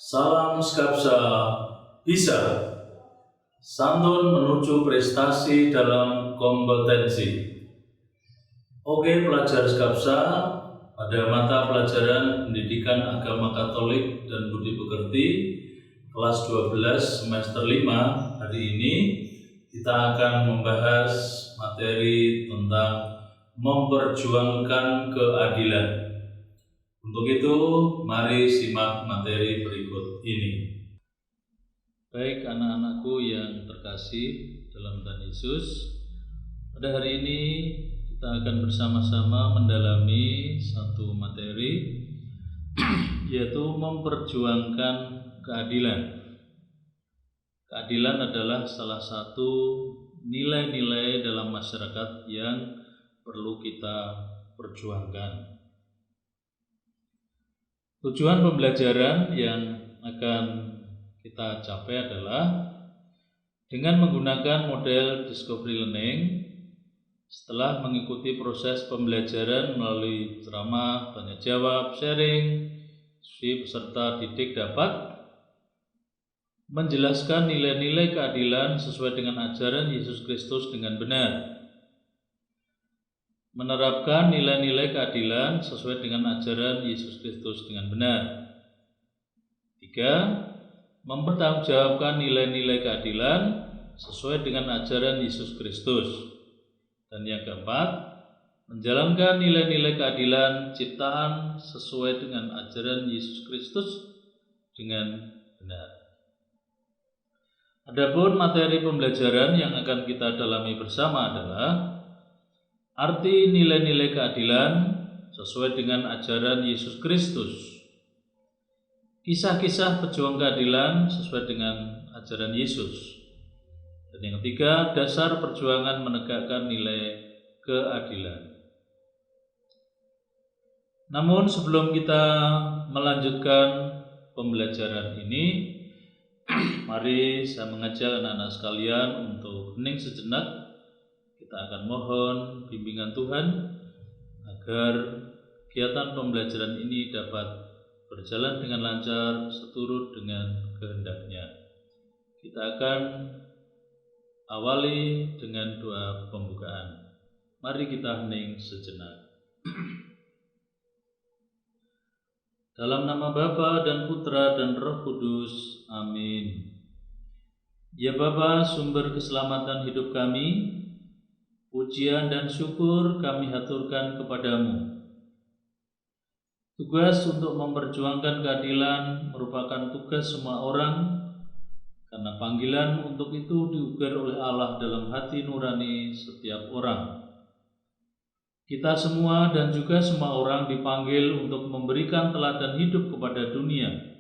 Salam Skapsa bisa santun menuju prestasi dalam kompetensi. Oke pelajar Skapsa, pada mata pelajaran Pendidikan Agama Katolik dan Budi Pekerti kelas 12 semester 5 hari ini kita akan membahas materi tentang memperjuangkan keadilan. Untuk itu, mari simak materi berikut ini. Baik anak-anakku yang terkasih dalam Tuhan Yesus, pada hari ini kita akan bersama-sama mendalami satu materi yaitu memperjuangkan keadilan. Keadilan adalah salah satu nilai-nilai dalam masyarakat yang perlu kita perjuangkan. Tujuan pembelajaran yang akan kita capai adalah dengan menggunakan model discovery learning. Setelah mengikuti proses pembelajaran melalui ceramah, tanya jawab, sharing, si peserta didik dapat menjelaskan nilai-nilai keadilan sesuai dengan ajaran Yesus Kristus dengan benar. Menerapkan nilai-nilai keadilan sesuai dengan ajaran Yesus Kristus dengan benar. 3. Mempertanggungjawabkan nilai-nilai keadilan sesuai dengan ajaran Yesus Kristus. Dan yang keempat, menjalankan nilai-nilai keadilan ciptaan sesuai dengan ajaran Yesus Kristus dengan benar. Adapun materi pembelajaran yang akan kita dalami bersama adalah arti nilai-nilai keadilan sesuai dengan ajaran Yesus Kristus. Kisah-kisah pejuang keadilan sesuai dengan ajaran Yesus. Dan yang ketiga, dasar perjuangan menegakkan nilai keadilan. Namun sebelum kita melanjutkan pembelajaran ini, mari saya mengajak anak-anak sekalian untuk hening sejenak. Kita akan mohon bimbingan Tuhan agar kegiatan pembelajaran ini dapat berjalan dengan lancar seturut dengan kehendak-Nya. Kita akan awali dengan doa pembukaan. Mari kita hening sejenak. Dalam nama Bapa dan Putra dan Roh Kudus. Amin. Ya Bapa, sumber keselamatan hidup kami, pujian dan syukur kami haturkan kepadamu. Tugas untuk memperjuangkan keadilan merupakan tugas semua orang, karena panggilan untuk itu diukir oleh Allah dalam hati nurani setiap orang. Kita semua dan juga semua orang dipanggil untuk memberikan teladan hidup kepada dunia,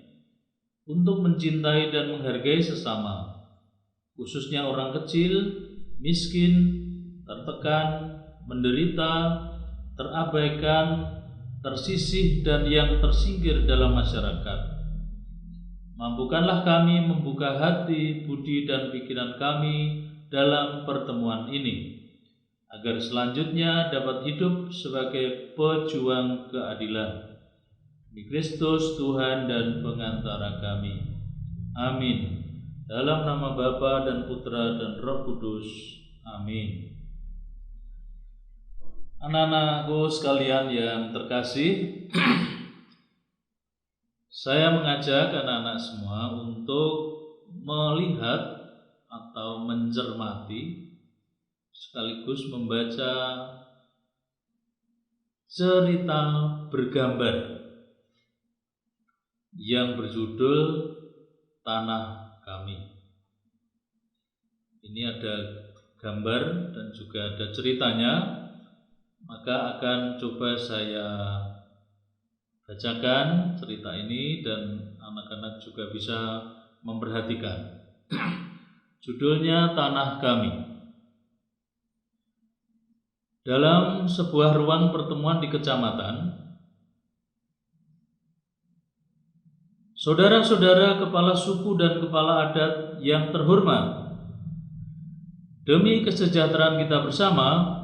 untuk mencintai dan menghargai sesama, khususnya orang kecil, miskin, tertekan, menderita, terabaikan, tersisih, dan yang tersingkir dalam masyarakat. Mampukanlah kami membuka hati, budi, dan pikiran kami dalam pertemuan ini, agar selanjutnya dapat hidup sebagai pejuang keadilan. Demi Kristus Tuhan dan pengantara kami. Amin. Dalam nama Bapa dan Putra dan Roh Kudus. Amin. Anak-anakku sekalian yang terkasih, saya mengajak anak-anak semua untuk melihat atau mencermati sekaligus membaca cerita bergambar yang berjudul Tanah Kami. Ini ada gambar dan juga ada ceritanya. Maka akan coba saya bacakan cerita ini dan anak-anak juga bisa memperhatikan. Judulnya Tanah Kami. Dalam sebuah ruang pertemuan di kecamatan, saudara-saudara kepala suku dan kepala adat yang terhormat, demi kesejahteraan kita bersama,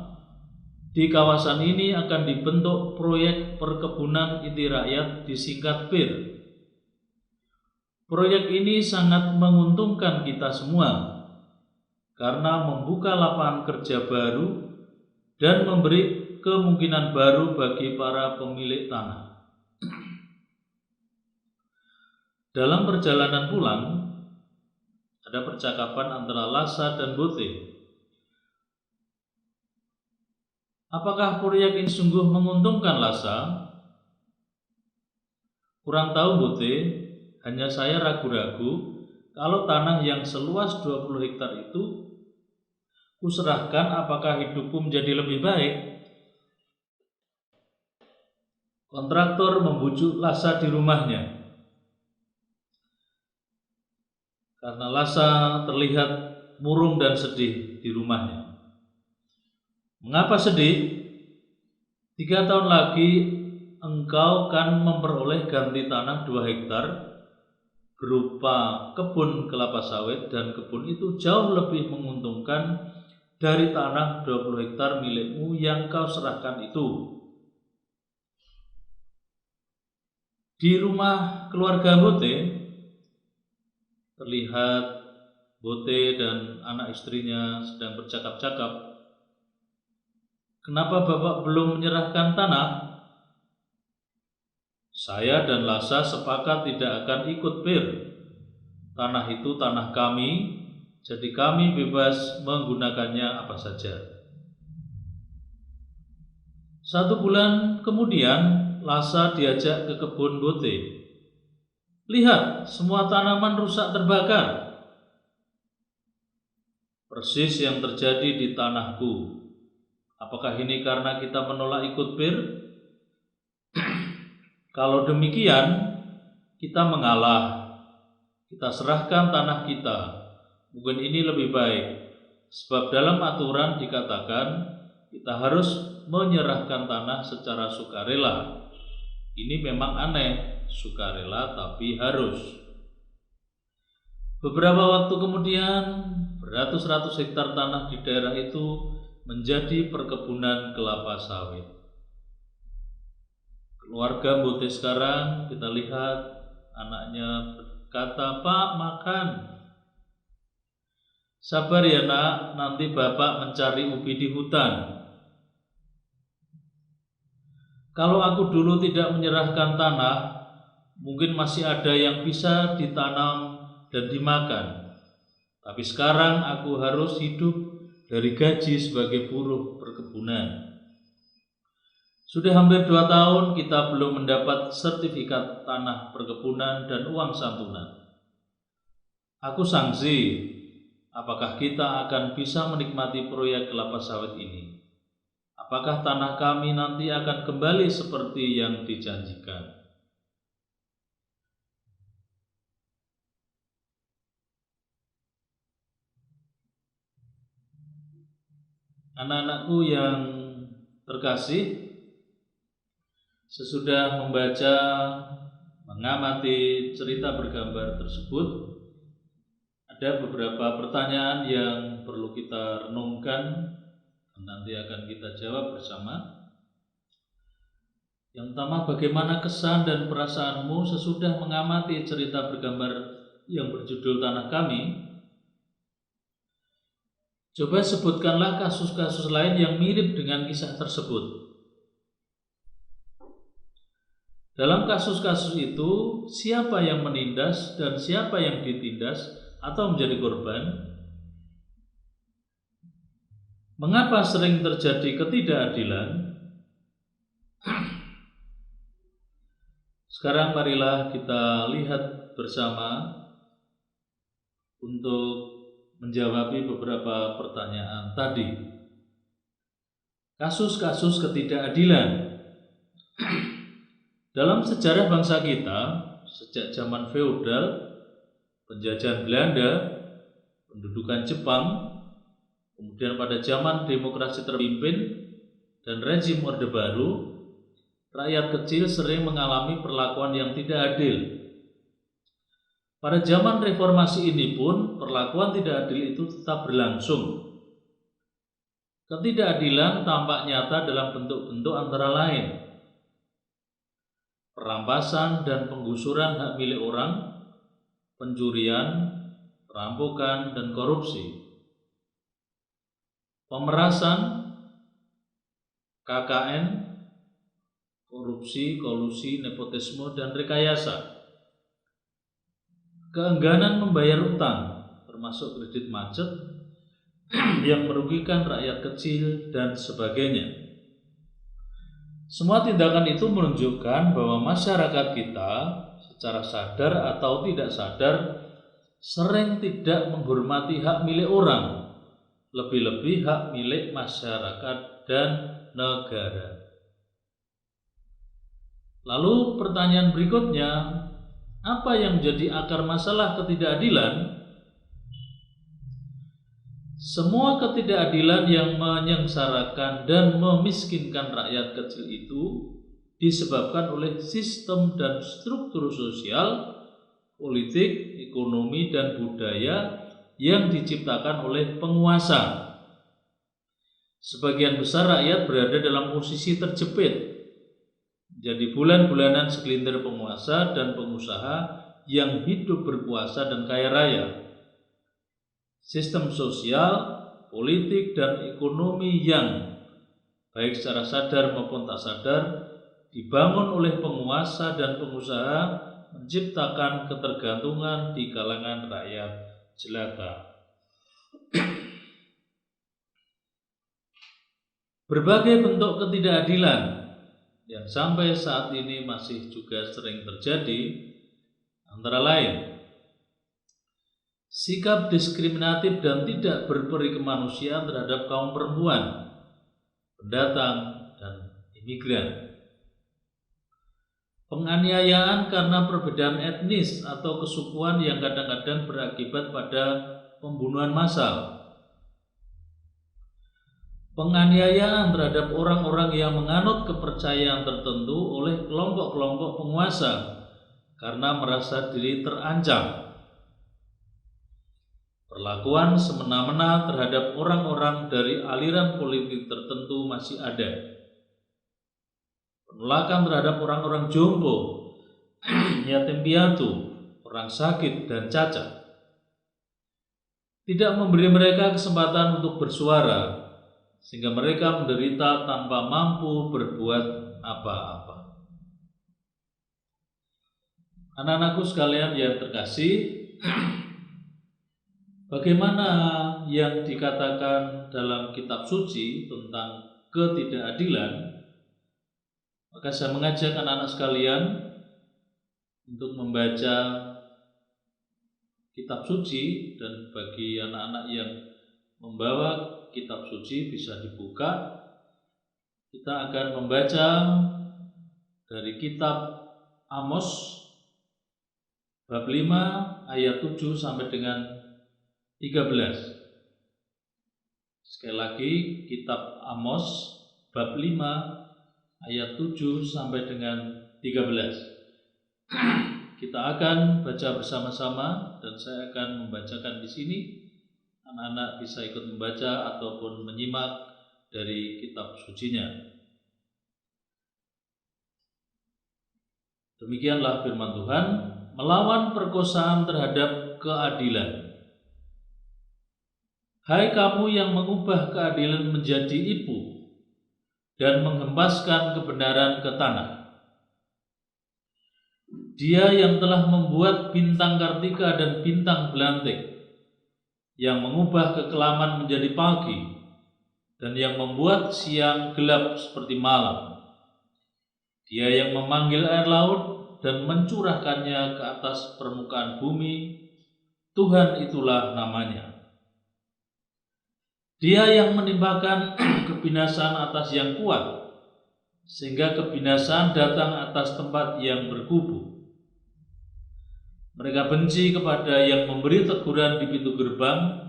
di kawasan ini akan dibentuk proyek perkebunan inti rakyat disingkat PIR Proyek ini sangat menguntungkan kita semua karena membuka lapangan kerja baru dan memberi kemungkinan baru bagi para pemilik tanah. Dalam perjalanan pulang, ada percakapan antara Lasa dan Bote. Apakah proyek ini sungguh menguntungkan, Lasa? Kurang tahu, Bote. Hanya saya ragu-ragu kalau tanah yang seluas 20 hektar itu kuserahkan, apakah hidupku menjadi lebih baik? Kontraktor membujuk Lasa di rumahnya. Karena Lasa terlihat murung dan sedih di rumahnya. Mengapa sedih? 3 tahun lagi engkau kan memperoleh ganti tanah 2 hektar berupa kebun kelapa sawit, dan kebun itu jauh lebih menguntungkan dari tanah 20 hektar milikmu yang kau serahkan itu. Di rumah keluarga Bote, terlihat Bote dan anak istrinya sedang bercakap-cakap. Kenapa Bapak belum menyerahkan tanah? Saya dan Lasa sepakat tidak akan ikut PIR. Tanah itu tanah kami, jadi kami bebas menggunakannya apa saja. 1 bulan kemudian, Lasa diajak ke kebun Bote. Lihat, semua tanaman rusak terbakar. Persis yang terjadi di tanahku. Apakah ini karena kita menolak ikut PIR? Kalau demikian, kita mengalah. Kita serahkan tanah kita. Mungkin ini lebih baik, sebab dalam aturan dikatakan kita harus menyerahkan tanah secara sukarela. Ini memang aneh, sukarela tapi harus. Beberapa waktu kemudian, beratus-ratus hektar tanah di daerah itu menjadi perkebunan kelapa sawit. Keluarga Bote sekarang, kita lihat anaknya berkata, Pak, makan. Sabar ya nak, nanti Bapak mencari ubi di hutan. Kalau aku dulu tidak menyerahkan tanah, mungkin masih ada yang bisa ditanam dan dimakan. Tapi sekarang aku harus hidup dari gaji sebagai buruh perkebunan. Sudah hampir 2 tahun kita belum mendapat sertifikat tanah perkebunan dan uang santunan. Aku sangsi, apakah kita akan bisa menikmati proyek kelapa sawit ini? Apakah tanah kami nanti akan kembali seperti yang dijanjikan? Anak-anakku yang terkasih, sesudah membaca, mengamati cerita bergambar tersebut, ada beberapa pertanyaan yang perlu kita renungkan. Nanti akan kita jawab bersama. Yang pertama, bagaimana kesan dan perasaanmu sesudah mengamati cerita bergambar yang berjudul Tanah Kami? Coba sebutkanlah kasus-kasus lain yang mirip dengan kisah tersebut. Dalam kasus-kasus itu, siapa yang menindas dan siapa yang ditindas atau menjadi korban? Mengapa sering terjadi ketidakadilan? Sekarang marilah kita lihat bersama untuk menjawab beberapa pertanyaan tadi. Kasus-kasus ketidakadilan. Dalam sejarah bangsa kita, sejak zaman feodal, penjajahan Belanda, pendudukan Jepang, kemudian pada zaman demokrasi terpimpin dan rezim Orde Baru, rakyat kecil sering mengalami perlakuan yang tidak adil. Pada zaman reformasi ini pun, perlakuan tidak adil itu tetap berlangsung. Ketidakadilan tampak nyata dalam bentuk-bentuk antara lain perampasan dan penggusuran hak milik orang, pencurian, perampokan, dan korupsi, pemerasan, KKN, korupsi, kolusi, nepotisme, dan rekayasa, keengganan membayar utang, termasuk kredit macet yang merugikan rakyat kecil, dan sebagainya. Semua tindakan itu menunjukkan bahwa masyarakat kita secara sadar atau tidak sadar sering tidak menghormati hak milik orang, lebih-lebih hak milik masyarakat dan negara. Lalu pertanyaan berikutnya, apa yang menjadi akar masalah ketidakadilan? Semua ketidakadilan yang menyengsarakan dan memiskinkan rakyat kecil itu disebabkan oleh sistem dan struktur sosial, politik, ekonomi, dan budaya yang diciptakan oleh penguasa. Sebagian besar rakyat berada dalam posisi terjepit, jadi bulan-bulanan segelintir penguasa dan pengusaha yang hidup berkuasa dan kaya raya. Sistem sosial, politik, dan ekonomi yang baik secara sadar maupun tak sadar dibangun oleh penguasa dan pengusaha menciptakan ketergantungan di kalangan rakyat jelata. Berbagai bentuk ketidakadilan yang sampai saat ini masih juga sering terjadi, antara lain sikap diskriminatif dan tidak berperi kemanusiaan terhadap kaum perempuan, pendatang, dan imigran, penganiayaan karena perbedaan etnis atau kesukuan yang kadang-kadang berakibat pada pembunuhan massal, penganiayaan terhadap orang-orang yang menganut kepercayaan tertentu oleh kelompok-kelompok penguasa karena merasa diri terancam, perlakuan semena-mena terhadap orang-orang dari aliran politik tertentu masih ada, penolakan terhadap orang-orang jompo, yatim piatu, orang sakit, dan cacat, tidak memberi mereka kesempatan untuk bersuara sehingga mereka menderita tanpa mampu berbuat apa-apa. Anak-anakku sekalian yang terkasih, bagaimana yang dikatakan dalam kitab suci tentang ketidakadilan, maka saya mengajak anak-anak sekalian untuk membaca kitab suci, dan bagi anak-anak yang membawa kitab suci bisa dibuka. Kita akan membaca dari kitab Amos bab 5 ayat 7 sampai dengan 13. Sekali lagi, kitab Amos bab 5 ayat 7 sampai dengan 13. Kita akan baca bersama-sama dan saya akan membacakan di sini. Anak-anak bisa ikut membaca ataupun menyimak dari kitab sucinya. Demikianlah firman Tuhan, melawan perkosaan terhadap keadilan. Hai kamu yang mengubah keadilan menjadi ibu dan menghempaskan kebenaran ke tanah. Dia yang telah membuat bintang Kartika dan bintang belantik, yang mengubah kekelaman menjadi pagi, dan yang membuat siang gelap seperti malam. Dia yang memanggil air laut dan mencurahkannya ke atas permukaan bumi, Tuhan itulah namanya. Dia yang menimpakan kebinasaan atas yang kuat, sehingga kebinasaan datang atas tempat yang berkubu. Mereka benci kepada yang memberi teguran di pintu gerbang,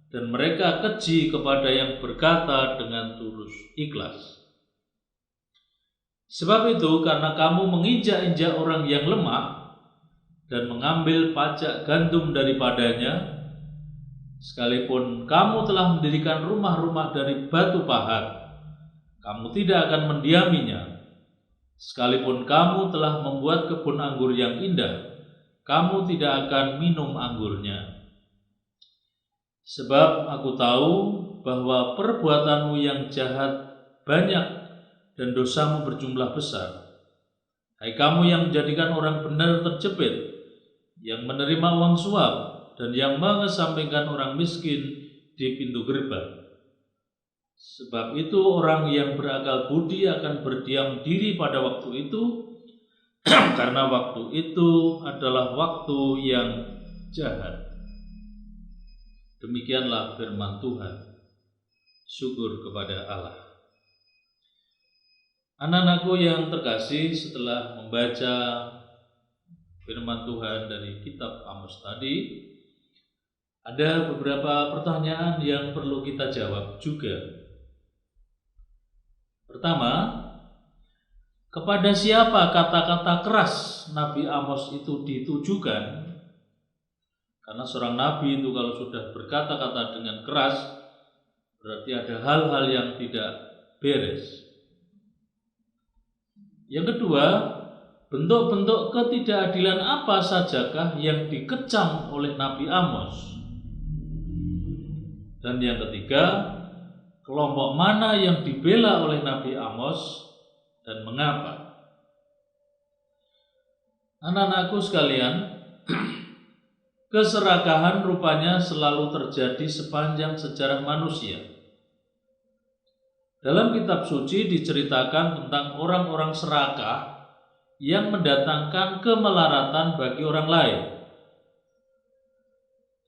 dan mereka keji kepada yang berkata dengan tulus ikhlas. Sebab itu, karena kamu menginjak-injak orang yang lemah dan mengambil pajak gandum daripadanya, sekalipun kamu telah mendirikan rumah-rumah dari batu pahat, kamu tidak akan mendiaminya. Sekalipun kamu telah membuat kebun anggur yang indah kamu tidak akan minum anggurnya. Sebab aku tahu bahwa perbuatanmu yang jahat banyak dan dosamu berjumlah besar. Hai kamu yang menjadikan orang benar terjepit, yang menerima uang suap, dan yang mengesampingkan orang miskin di pintu gerbang. Sebab itu orang yang berakal budi akan berdiam diri pada waktu itu, karena waktu itu adalah waktu yang jahat. Demikianlah firman Tuhan. Syukur kepada Allah. Anak-anakku yang terkasih, setelah membaca firman Tuhan dari kitab Amos tadi, ada beberapa pertanyaan yang perlu kita jawab juga. Pertama, kepada siapa kata-kata keras Nabi Amos itu ditujukan? Karena seorang nabi itu kalau sudah berkata-kata dengan keras, berarti ada hal-hal yang tidak beres. Yang kedua, bentuk-bentuk ketidakadilan apa sajakah yang dikecam oleh Nabi Amos? Dan yang ketiga, kelompok mana yang dibela oleh Nabi Amos dan mengapa? Anak-anakku sekalian, keserakahan rupanya selalu terjadi sepanjang sejarah manusia. Dalam kitab suci diceritakan tentang orang-orang serakah yang mendatangkan kemelaratan bagi orang lain.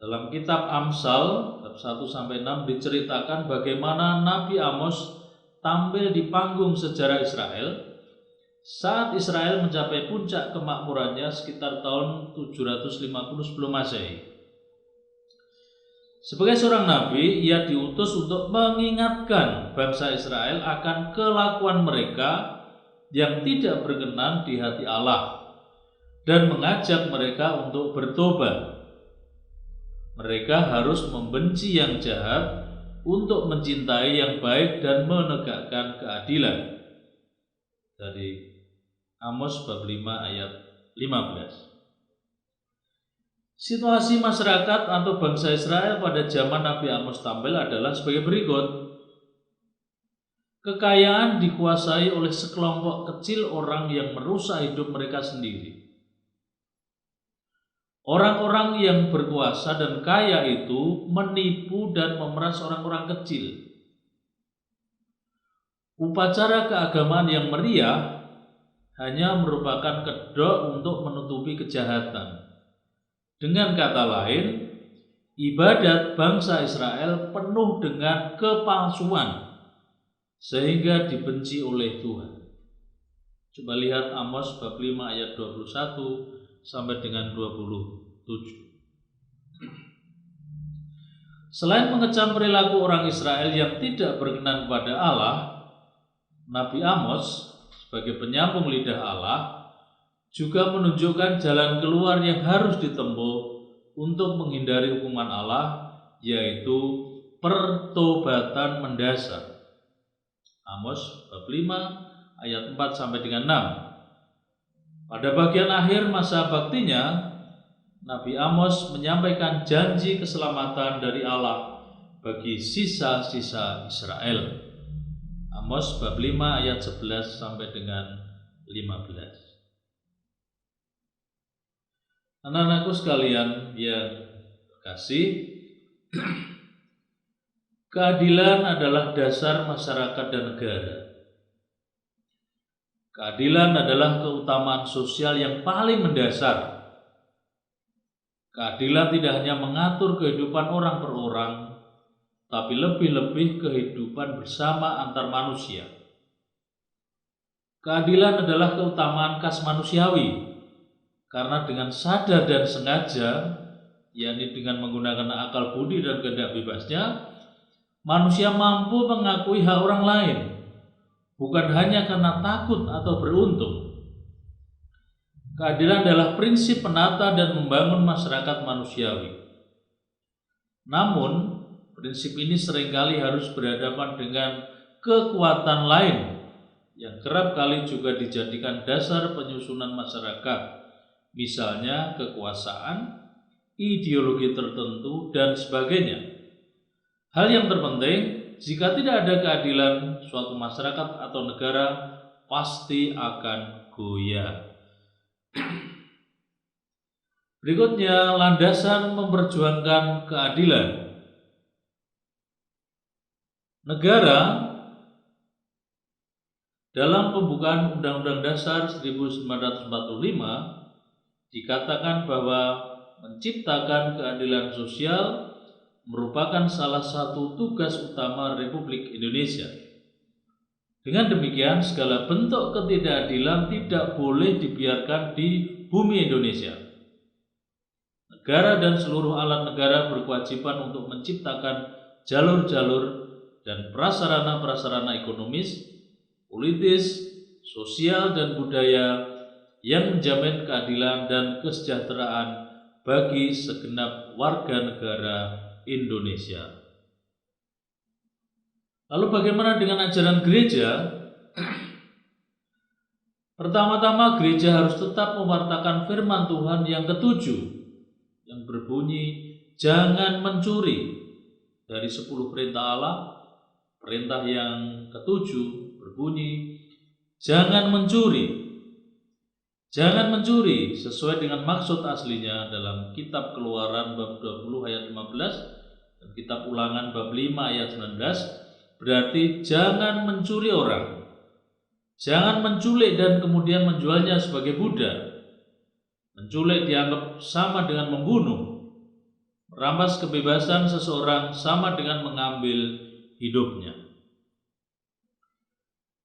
Dalam kitab Amsal bab 1-6 diceritakan bagaimana Nabi Amos tampil di panggung sejarah Israel saat Israel mencapai puncak kemakmurannya sekitar tahun 750 sebelum Masehi. Sebagai seorang nabi, ia diutus untuk mengingatkan bangsa Israel akan kelakuan mereka yang tidak berkenan di hati Allah dan mengajak mereka untuk bertobat. Mereka harus membenci yang jahat untuk mencintai yang baik dan menegakkan keadilan. Dari Amos bab 5 ayat 15. Situasi masyarakat atau bangsa Israel pada zaman Nabi Amos tampil adalah sebagai berikut. Kekayaan dikuasai oleh sekelompok kecil orang yang merusak hidup mereka sendiri. Orang-orang yang berkuasa dan kaya itu menipu dan memeras orang-orang kecil. Upacara keagamaan yang meriah hanya merupakan kedok untuk menutupi kejahatan. Dengan kata lain, ibadat bangsa Israel penuh dengan kepalsuan sehingga dibenci oleh Tuhan. Coba lihat Amos bab 5 ayat 21 sampai dengan 27. Selain mengecam perilaku orang Israel yang tidak berkenan kepada Allah, Nabi Amos sebagai penyambung lidah Allah juga menunjukkan jalan keluar yang harus ditempuh untuk menghindari hukuman Allah, yaitu pertobatan mendasar. Amos bab 5 ayat 4 sampai dengan 6. Pada bagian akhir masa baktinya, Nabi Amos menyampaikan janji keselamatan dari Allah bagi sisa-sisa Israel. Amos bab 5 ayat 11 sampai dengan 15. Anak-anakku sekalian yang terkasih, keadilan adalah dasar masyarakat dan negara. Keadilan adalah keutamaan sosial yang paling mendasar. Keadilan tidak hanya mengatur kehidupan orang per orang, tapi lebih-lebih kehidupan bersama antar manusia. Keadilan adalah keutamaan khas manusiawi. Karena dengan sadar dan sengaja, yakni dengan menggunakan akal budi dan kehendak bebasnya, manusia mampu mengakui hak orang lain, bukan hanya karena takut atau beruntung. Keadilan adalah prinsip penata dan membangun masyarakat manusiawi. Namun, prinsip ini seringkali harus berhadapan dengan kekuatan lain yang kerap kali juga dijadikan dasar penyusunan masyarakat, misalnya kekuasaan, ideologi tertentu, dan sebagainya. Hal yang terpenting, jika tidak ada keadilan, suatu masyarakat atau negara pasti akan goyah. Berikutnya, landasan memperjuangkan keadilan. Negara dalam pembukaan Undang-Undang Dasar 1945 dikatakan bahwa menciptakan keadilan sosial merupakan salah satu tugas utama Republik Indonesia. Dengan demikian, segala bentuk ketidakadilan tidak boleh dibiarkan di bumi Indonesia. Negara dan seluruh alat negara berkewajiban untuk menciptakan jalur-jalur dan prasarana-prasarana ekonomis, politis, sosial, dan budaya yang menjamin keadilan dan kesejahteraan bagi segenap warga negara Indonesia. Lalu bagaimana dengan ajaran gereja? Pertama-tama, gereja harus tetap mewartakan firman Tuhan yang ketujuh, yang berbunyi, jangan mencuri. Dari 10 perintah Allah, perintah yang ketujuh berbunyi, jangan mencuri. Jangan mencuri sesuai dengan maksud aslinya dalam kitab Keluaran bab 20 ayat 15 dan kitab Ulangan bab 5 ayat 19, berarti jangan mencuri orang. Jangan menculik dan kemudian menjualnya sebagai budak. Menculik dianggap sama dengan membunuh. Merampas kebebasan seseorang sama dengan mengambil hidupnya.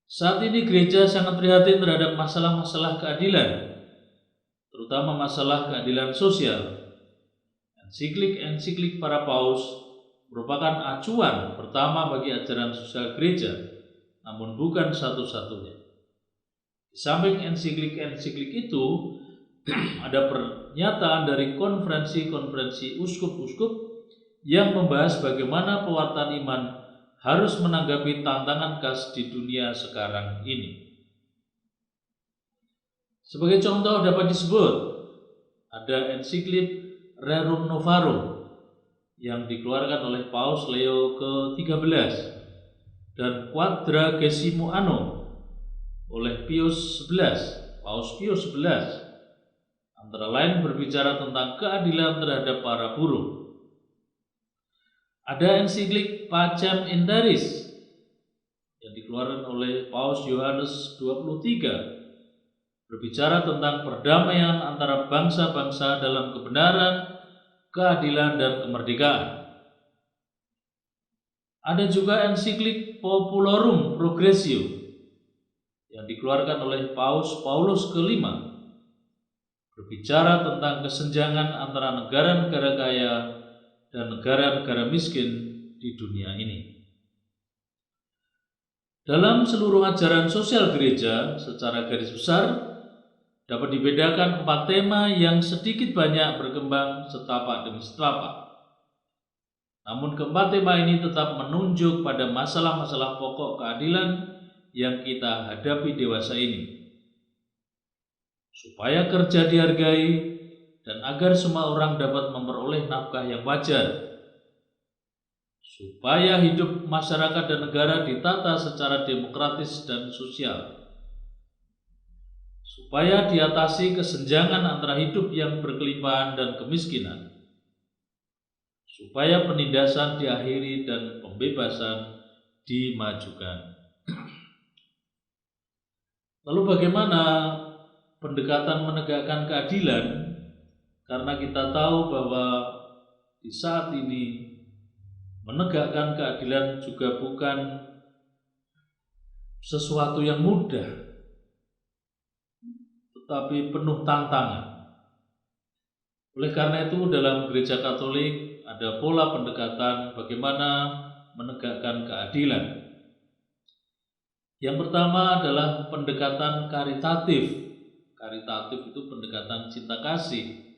Saat ini gereja sangat prihatin terhadap masalah-masalah keadilan, terutama masalah keadilan sosial. Ensiklik para paus merupakan acuan pertama bagi ajaran sosial gereja, namun bukan satu-satunya. Di samping ensiklik itu, ada pernyataan dari konferensi uskup-uskup yang membahas bagaimana pewartaan iman harus menanggapi tantangan khas di dunia sekarang ini. Sebagai contoh dapat disebut ada ensiklik Rerum Novarum yang dikeluarkan oleh Paus Leo ke-13 dan Quadragesimo Anno oleh Paus Pius XI. Antara lain berbicara tentang keadilan terhadap para buruh. Ada ensiklik Pacem in Terris yang dikeluarkan oleh Paus Yohanes 23 berbicara tentang perdamaian antara bangsa-bangsa dalam kebenaran, keadilan, dan kemerdekaan. Ada juga ensiklik Populorum Progressio yang dikeluarkan oleh Paus Paulus ke-5 berbicara tentang kesenjangan antara negara-negara kaya dan negara-negara miskin di dunia ini. Dalam seluruh ajaran sosial gereja, secara garis besar dapat dibedakan 4 tema yang sedikit banyak berkembang setapak demi setapak. Namun keempat tema ini tetap menunjuk pada masalah-masalah pokok keadilan yang kita hadapi dewasa ini. Supaya kerja dihargai dan agar semua orang dapat memperoleh nafkah yang wajar. Supaya hidup masyarakat dan negara ditata secara demokratis dan sosial. Supaya diatasi kesenjangan antara hidup yang berkelimpahan dan kemiskinan. Supaya penindasan diakhiri dan pembebasan dimajukan. Lalu bagaimana pendekatan menegakkan keadilan? Karena kita tahu bahwa di saat ini menegakkan keadilan juga bukan sesuatu yang mudah, tetapi penuh tantangan. Oleh karena itu dalam Gereja Katolik ada pola pendekatan bagaimana menegakkan keadilan. Yang pertama adalah pendekatan karitatif. Karitatif itu pendekatan cinta kasih.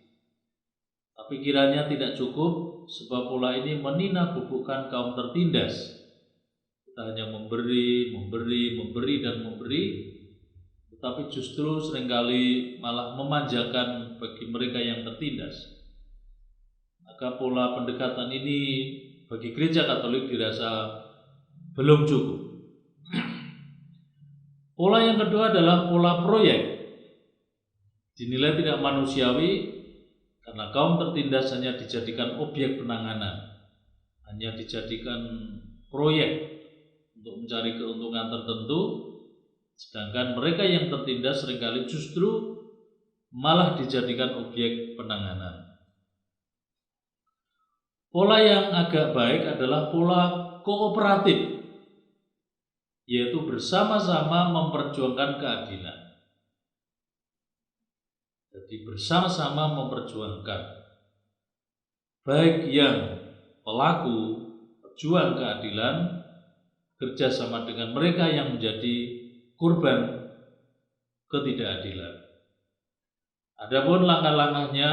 Tapi kiranya tidak cukup, sebab pola ini menina-bubukkan kaum tertindas. Kita hanya memberi, tetapi justru seringkali malah memanjakan bagi mereka yang tertindas. Maka pola pendekatan ini bagi gereja Katolik dirasa belum cukup. Pola yang kedua adalah pola proyek. Dinilai tidak manusiawi karena kaum tertindas hanya dijadikan objek penanganan, hanya dijadikan proyek untuk mencari keuntungan tertentu, sedangkan mereka yang tertindas seringkali justru malah dijadikan objek penanganan. Pola yang agak baik adalah pola kooperatif, yaitu bersama-sama memperjuangkan keadilan. Jadi bersama-sama memperjuangkan, baik yang pelaku pejuang keadilan kerjasama dengan mereka yang menjadi korban ketidakadilan. Adapun langkah-langkahnya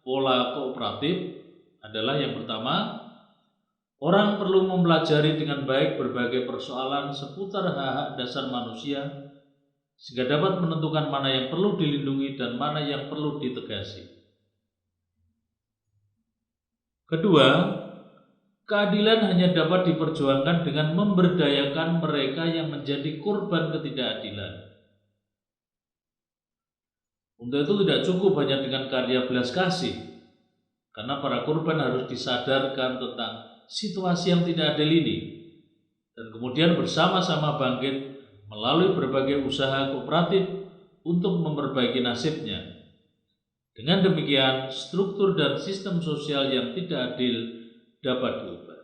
pola kooperatif adalah yang pertama, orang perlu mempelajari dengan baik berbagai persoalan seputar hak-hak dasar manusia sehingga dapat menentukan mana yang perlu dilindungi dan mana yang perlu ditegasi. Kedua, keadilan hanya dapat diperjuangkan dengan memberdayakan mereka yang menjadi korban ketidakadilan. Untuk itu tidak cukup hanya dengan karya belas kasih, karena para korban harus disadarkan tentang situasi yang tidak adil ini dan kemudian bersama-sama bangkit melalui berbagai usaha kooperatif untuk memperbaiki nasibnya. Dengan demikian, struktur dan sistem sosial yang tidak adil dapat diubah.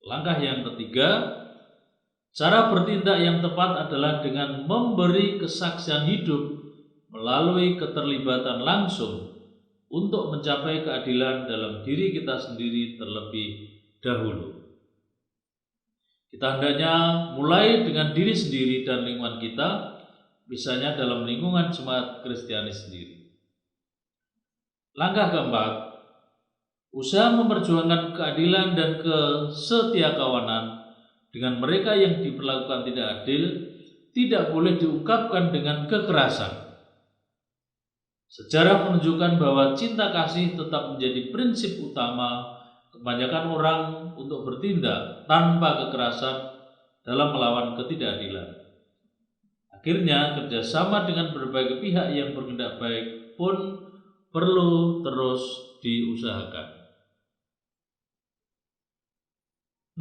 Langkah yang ketiga, cara bertindak yang tepat adalah dengan memberi kesaksian hidup melalui keterlibatan langsung untuk mencapai keadilan dalam diri kita sendiri terlebih dahulu. Kita hendaknya mulai dengan diri sendiri dan lingkungan kita, misalnya dalam lingkungan jemaat Kristiani sendiri. Langkah keempat, usaha memperjuangkan keadilan dan kesetiakawanan dengan mereka yang diperlakukan tidak adil tidak boleh diungkapkan dengan kekerasan. Sejarah menunjukkan bahwa cinta kasih tetap menjadi prinsip utama kebanyakan orang untuk bertindak tanpa kekerasan dalam melawan ketidakadilan. Akhirnya, kerjasama dengan berbagai pihak yang berkehendak baik pun perlu terus diusahakan.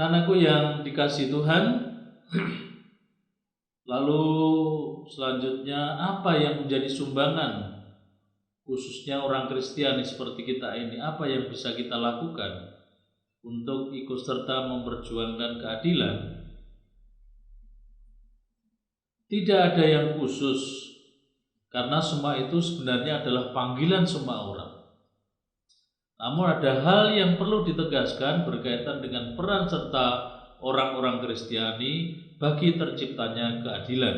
Anakku yang dikasihi Tuhan, lalu selanjutnya apa yang menjadi sumbangan khususnya orang Kristiani seperti kita ini, apa yang bisa kita lakukan untuk ikut serta memperjuangkan keadilan? Tidak ada yang khusus, karena semua itu sebenarnya adalah panggilan semua orang. Namun ada hal yang perlu ditegaskan berkaitan dengan peran serta orang-orang Kristiani bagi terciptanya keadilan.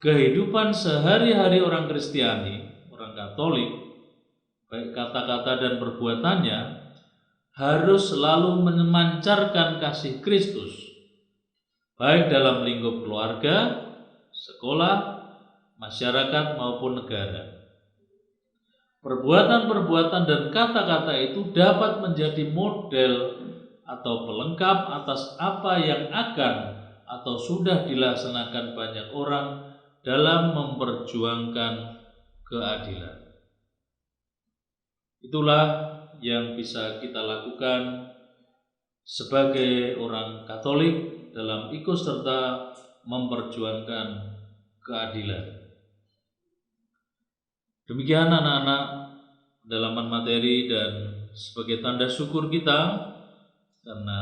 Kehidupan sehari-hari orang Kristiani, orang Katolik, baik kata-kata dan perbuatannya, harus selalu memancarkan kasih Kristus, baik dalam lingkup keluarga, sekolah, masyarakat maupun negara. Perbuatan-perbuatan dan kata-kata itu dapat menjadi model atau pelengkap atas apa yang akan atau sudah dilaksanakan banyak orang dalam memperjuangkan keadilan. Itulah yang bisa kita lakukan sebagai orang Katolik dalam ikut serta memperjuangkan keadilan. Demikian anak-anak pendalaman materi, dan sebagai tanda syukur kita karena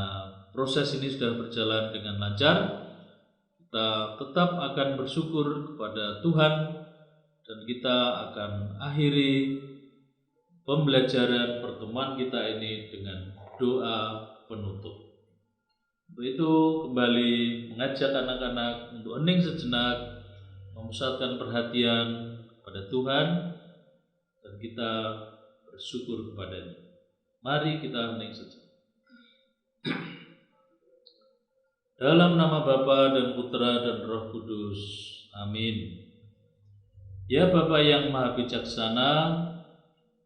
proses ini sudah berjalan dengan lancar, kita tetap akan bersyukur kepada Tuhan dan kita akan akhiri pembelajaran pertemuan kita ini dengan doa penutup. Untuk itu kembali mengajak anak-anak untuk hening sejenak, memusatkan perhatian pada Tuhan dan kita bersyukur kepadanya. Mari kita hening sejenak. Dalam nama Bapa dan Putra dan Roh Kudus. Amin. Ya Bapa yang Maha Bijaksana,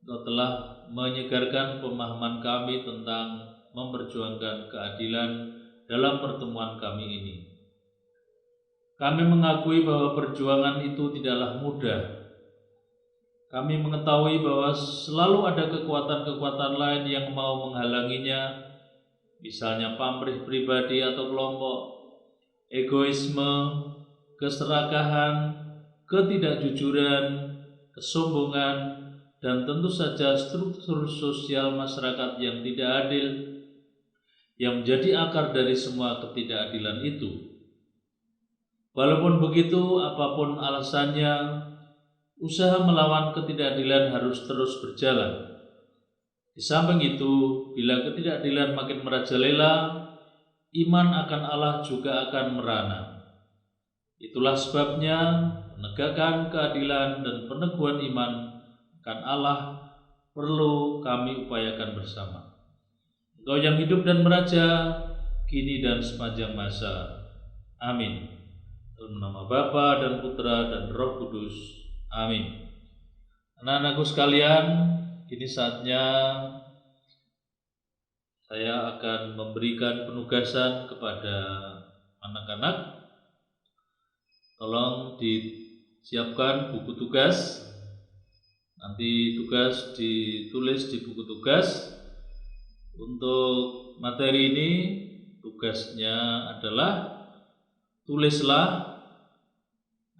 Engkau telah menyegarkan pemahaman kami tentang memperjuangkan keadilan dalam pertemuan kami ini. Kami mengakui bahwa perjuangan itu tidaklah mudah. Kami mengetahui bahwa selalu ada kekuatan-kekuatan lain yang mau menghalanginya, misalnya pamrih pribadi atau kelompok, egoisme, keserakahan, ketidakjujuran, kesombongan, dan tentu saja struktur sosial masyarakat yang tidak adil, yang menjadi akar dari semua ketidakadilan itu. Walaupun begitu, apapun alasannya, usaha melawan ketidakadilan harus terus berjalan. Di samping itu, bila ketidakadilan makin merajalela, iman akan Allah juga akan merana. Itulah sebabnya menegakkan keadilan dan peneguhan iman akan Allah perlu kami upayakan bersama. Engkau yang hidup dan meraja, kini dan sepanjang masa. Amin. Dalam nama Bapa dan Putra dan Roh Kudus. Amin. Anak-anakku sekalian, kini saatnya saya akan memberikan penugasan kepada anak-anak. Tolong disiapkan buku tugas. Nanti tugas ditulis di buku tugas. Untuk materi ini tugasnya adalah tulislah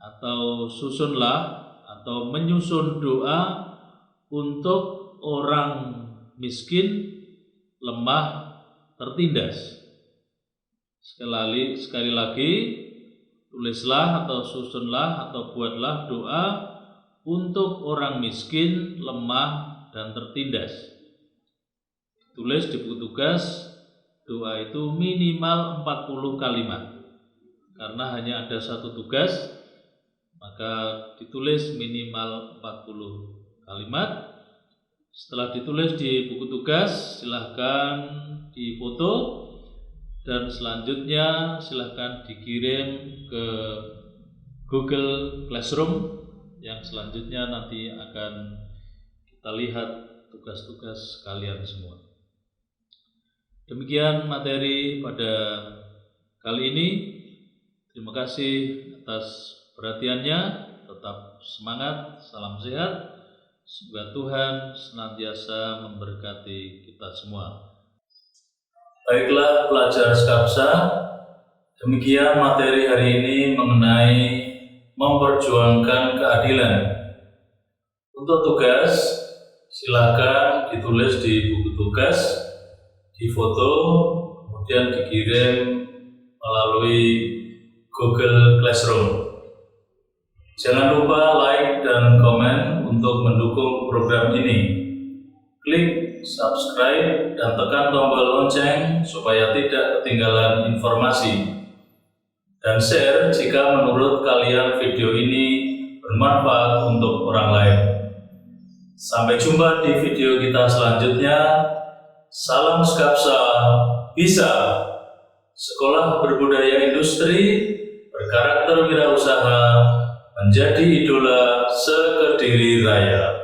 atau susunlah atau menyusun doa untuk orang miskin, lemah, tertindas. Sekali lagi, tulislah atau susunlah atau buatlah doa untuk orang miskin, lemah, dan tertindas. Tulis di buku tugas, doa itu minimal 40 kalimat. Karena hanya ada satu tugas, maka ditulis minimal 40 kalimat. Setelah ditulis di buku tugas, silahkan difoto dan selanjutnya silahkan dikirim ke Google Classroom yang selanjutnya nanti akan kita lihat tugas-tugas kalian semua. Demikian materi pada kali ini. Terima kasih atas perhatiannya. Tetap semangat, salam sehat. Semoga Tuhan senantiasa memberkati kita semua. Baiklah pelajar Skapsa, demikian materi hari ini mengenai memperjuangkan keadilan. Untuk tugas, silakan ditulis di buku tugas, difoto, kemudian dikirim melalui Google Classroom. Jangan lupa like dan komen untuk mendukung program ini. Klik subscribe dan tekan tombol lonceng supaya tidak ketinggalan informasi. Dan share jika menurut kalian video ini bermanfaat untuk orang lain. Sampai jumpa di video kita selanjutnya. Salam Skapsa, bisa. Sekolah berbudaya industri, berkarakter wirausaha, menjadi idola se-Kediri Raya.